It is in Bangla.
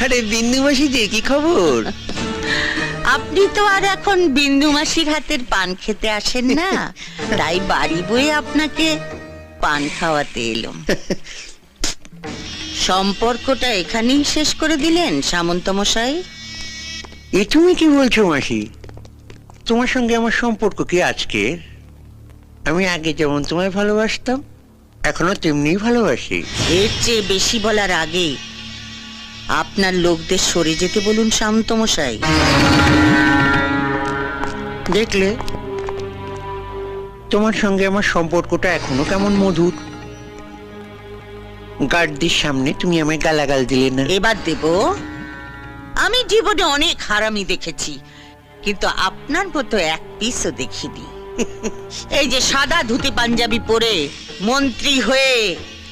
আরে বিন্দু মাসি যে কি খবর? আপনি তো আর এখন বিন্দু মাসির হাতের পান খেতে আসেন না, তাই বাড়ি বয়ে আপনাকে পান খাওয়াতে এলাম। সম্পর্কটা এখানেই শেষ করে দিলেন সামন্ত মশাই? এ তুমি কি বলছো মাসি? তোমার সঙ্গে আমার সম্পর্ক কি আজকের? আমি আগে যেমন তোমায় ভালোবাসতাম এখনো তেমনিই ভালোবাসি। এর চেয়ে বেশি বলার আগে আপনার লোকদের সরে যেতে বলুন সামন্ত মশাই। দেখলে তোমার সঙ্গে আমার সম্পর্কটা এখনো কেমন মধুর। গার্ডদের সামনে তুমি আমায় গালাগাল দিলে না। এবার দেব। আমি জীবনে অনেক হারামি দেখেছি, কিন্তু আপনার মতো এক পিসও দেখিনি। এই যে সাদা ধুতি পাঞ্জাবি পরে মন্ত্রী হয়ে